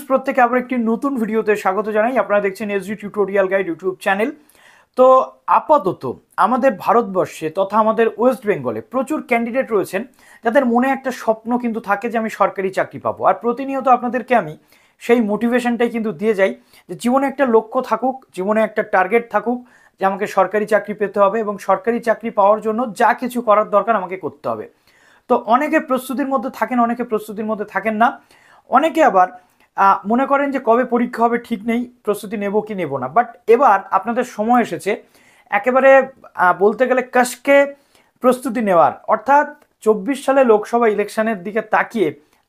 প্রত্যেকে আবার একটি নতুন ভিডিওতে স্বাগত জানাই। আপনারা দেখছেন SD tutorial guide YouTube channel. তো আপাতত আমাদের ভারতবর্ষে তথা আমাদের ওয়েস্ট বেঙ্গলে প্রচুর ক্যান্ডিডেট রয়েছেন যাদের মনে একটা স্বপ্ন কিন্তু থাকে যে আমি সরকারি চাকরি পাবো। আর প্রতিনিয়ত আপনাদেরকে আমি সেই মোটিভেশনটাই কিন্তু দিয়ে যাই যে জীবনে একটা লক্ষ্য থাকুক, জীবনে একটা টার্গেট থাকুক যে আমাকে সরকারি চাকরি পেতে হবে এবং সরকারি চাকরি পাওয়ার জন্য যা কিছু করার দরকার আমাকে করতে হবে। তো অনেকে প্রস্তুতির মধ্যে থাকেন, অনেকে প্রস্তুতির মধ্যে থাকেন না। অনেকে আবার মনে করেন যে কবে পরীক্ষা হবে ঠিক নেই, প্রস্তুতি নেব কি নেব না। বাট এবার আপনাদের সময় এসেছে একেবারে বলতে গেলে কষকে প্রস্তুতি নেওয়ার। অর্থাৎ 24 সালে লোকসভা ইলেকশনের দিকে তাকিয়ে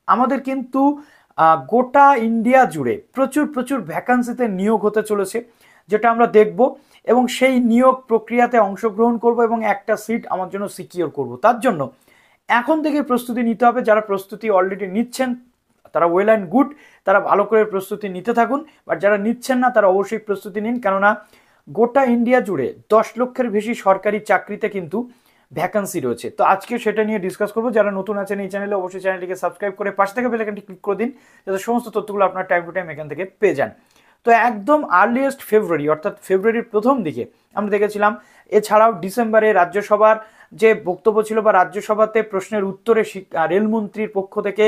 আমাদের কিন্তু গোটা ইন্ডিয়া জুড়ে প্রচুর প্রচুর ভ্যাকান্সিতে নিয়োগ হতে চলেছে, যেটা আমরা দেখব এবং সেই নিয়োগ প্রক্রিয়াতে অংশগ্রহণ করব এবং একটা সিট আমার জন্য সিকিওর করব। তার জন্য এখন থেকে প্রস্তুতি নিতে হবে। যারা প্রস্তুতি অলরেডি নিচ্ছেন তারা ওয়েল অ্যান্ড গুড, তারা ভালো করে প্রস্তুতি নিতে থাকুন। বাট যারা নিচ্ছেন না তারা অবশ্যই প্রস্তুতি নিন, কেননা গোটা ইন্ডিয়া জুড়ে 10 লক্ষের বেশি সরকারি চাকরিতে কিন্তু ভ্যাকান্সি রয়েছে। তো আজকে সেটা নিয়ে ডিসকাস করবো। যারা নতুন আছেন এই চ্যানেলে অবশ্যই চ্যানেলটিকে সাবস্ক্রাইব করে পাশে থেকে বেল আইকনটি ক্লিক করে দিন, যাতে সমস্ত তথ্যগুলো আপনার টাইম টু টাইম এখান থেকে পেয়ে যান। তো একদম আর্লিয়েস্ট ফেব্রুয়ারি অর্থাৎ ফেব্রুয়ারির প্রথম দিকে আমরা দেখেছিলাম। এছাড়াও ডিসেম্বরে রাজ্যসভার যে বক্তব্য ছিল বা রাজ্যসভাতে প্রশ্নের উত্তরে রেলমন্ত্রীর পক্ষ থেকে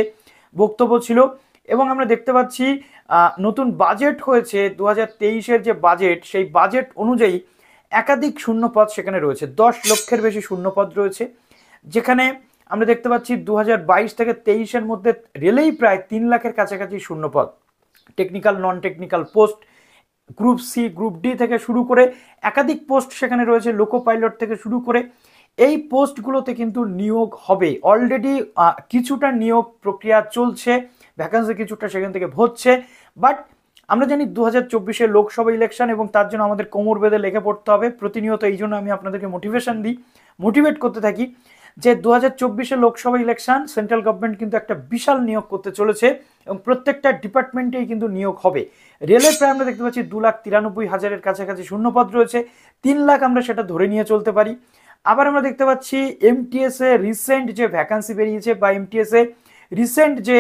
বক্তব্য ছিল এবং আমরা দেখতে পাচ্ছি নতুন বাজেট হয়েছে 2023-এর যে বাজেট, সেই বাজেট অনুযায়ী একাধিক শূন্যপদ সেখানে রয়েছে। 10 লক্ষের বেশি শূন্যপদ রয়েছে, যেখানে আমরা দেখতে পাচ্ছি 2022 থেকে 23-এর মধ্যে রেলেই প্রায় 3 লাখের কাছাকাছি শূন্যপদ। Technical non technical post, group C group D থেকে শুরু করে একাধিক পোস্ট সেখানে রয়েছে, লোকো পাইলট থেকে শুরু করে। এই পোস্টগুলোতে কিন্তু নিয়োগ হবে। অলরেডি কিছুটা নিয়োগ প্রক্রিয়া চলছে, ভ্যাকান্সি কিছুটা সেখান থেকে হচ্ছে। বাট আমরা জানি 2024-এর লোকসভা ইলেকশন এবং তার জন্য আমাদের কোমর বেঁধে লেগে পড়তে হবে প্রতিনিয়ত। এই জন্য আমি আপনাদেরকে মোটিভেট করতে থাকি যে 2024-এর লোকসভা ইলেকশন সেন্ট্রাল গভর্নমেন্ট কিন্তু একটা বিশাল নিয়োগ করতে চলেছে এবং প্রত্যেকটা ডিপার্টমেন্টেই কিন্তু নিয়োগ হবে। রেলের প্রায় আমরা দেখতে পাচ্ছি 2,93,000-এর কাছাকাছি শূন্যপদ রয়েছে, 3 লাখ আমরা সেটা ধরে নিয়ে চলতে পারি। আবার আমরা দেখতে পাচ্ছি এমটিএসে রিসেন্ট যে ভ্যাকান্সি বেরিয়েছে বা এমটিএসে রিসেন্ট যে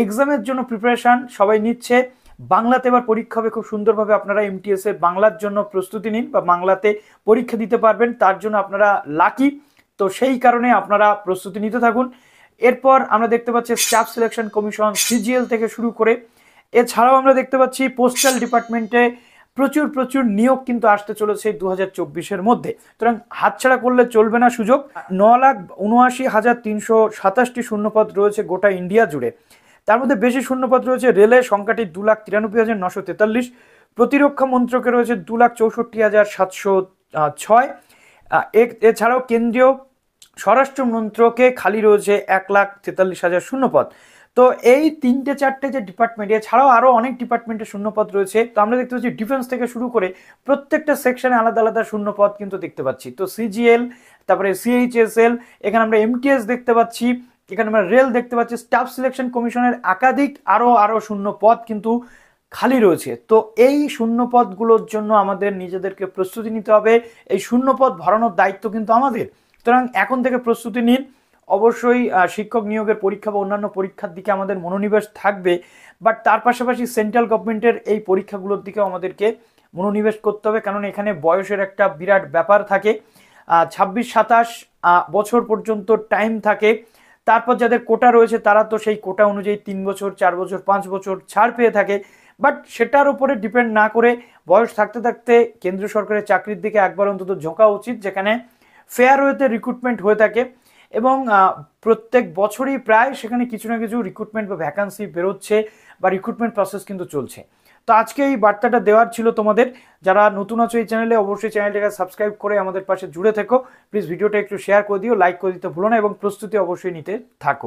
এক্সামের জন্য প্রিপারেশন সবাই নিচ্ছে। বাংলাতে এবার পরীক্ষা হবে খুব সুন্দরভাবে। আপনারা এমটিএসে বাংলার জন্য প্রস্তুতি নিন বা বাংলাতে পরীক্ষা দিতে পারবেন, তার জন্য আপনারা লাকি। তো সেই কারণে আপনারা প্রস্তুতি নিতে থাকুন। এরপর আমরা দেখতে পাচ্ছি স্টাফ সিলেকশন কমিশন সিজিএল থেকে শুরু করে, এছাড়াও আমরা দেখতে পাচ্ছি পোস্টাল ডিপার্টমেন্টে প্রচুর প্রচুর নিয়োগ কিন্তু আসতে চলেছে 2024-এর মধ্যে। সুতরাং হাতছাড়া করলে চলবে না সুযোগ। 9,79,327টি শূন্যপদ রয়েছে গোটা ইন্ডিয়া জুড়ে। তার মধ্যে বেশি শূন্যপদ রয়েছে রেলে, সংখ্যাটি 2,93,943। প্রতিরক্ষা মন্ত্রকে রয়েছে 2,64,706। এছাড়াও কেন্দ্রীয় স্বরাষ্ট্র মন্ত্রকে খালি রয়েছে 1,43,000 শূন্যপদ। তো এই 3-4টে যে ডিপার্টমেন্ট, এছাড়াও আরো অনেক ডিপার্টমেন্টের শূন্যপদ রয়েছে। তো আমরা দেখতে পাচ্ছি ডিফেন্স থেকে শুরু করে প্রত্যেকটা সেকশনে আলাদা আলাদা শূন্যপদ কিন্তু দেখতে পাচ্ছি। তো সিজিএল, তারপরে সিএইচএসএল, এখানে আমরা এমটিএস দেখতে পাচ্ছি, এখানে আমরা রেল দেখতে পাচ্ছি। স্টাফ সিলেকশন কমিশনের একাধিক আরো শূন্যপদ কিন্তু খালি রয়েছে। তো এই শূন্যপদগুলোর জন্য আমাদের নিজেদেরকে প্রস্তুতি নিতে হবে। এই শূন্যপদ ভরানোর দায়িত্ব কিন্তু আমাদের। সুতরাং এখন থেকে প্রস্তুতি নিন। অবশ্যই শিক্ষক নিয়োগের পরীক্ষা বা অন্যান্য পরীক্ষার দিকে আমাদের মনোনিবেশ থাকবে, বাট তার পাশাপাশি সেন্ট্রাল গভর্নমেন্টের এই পরীক্ষাগুলোর দিকেও আমাদেরকে মনোনিবেশ করতে হবে, কারণ এখানে বয়সের একটা বিরাট ব্যাপার থাকে। 26-27 বছর পর্যন্ত টাইম থাকে। তারপর যাদের কোটা রয়েছে তারা তো সেই কোটা অনুযায়ী 3 বছর 4 বছর 5 বছর ছাড় পেয়ে থাকে। বাট সেটার উপরে ডিপেন্ড না করে বয়স থাকতে থাকতে কেন্দ্রীয় সরকারের চাকরির দিকে একবার অন্তত ঝোঁকা উচিত, যেখানে ফেয়ার ওয়েতে রিক্রুটমেন্ট হয়ে থাকে এবং প্রত্যেক বছরই প্রায় সেখানে কিছু না কিছু রিক্রুটমেন্ট বা ভ্যাকান্সি বেরোচ্ছে বা রিক্রুটমেন্ট প্রসেস কিন্তু চলছে। তো আজকে এই বার্তাটা দেওয়ার ছিল তোমাদের। যারা নতুন আছো এই চ্যানেলে অবশ্যই চ্যানেলটাকে সাবস্ক্রাইব করে আমাদের পাশে জুড়ে থেকো। প্লিজ ভিডিওটা একটু শেয়ার করে দিও, লাইক করে দিতে ভুলো না এবং প্রস্তুতি অবশ্যই নিতে থাকো।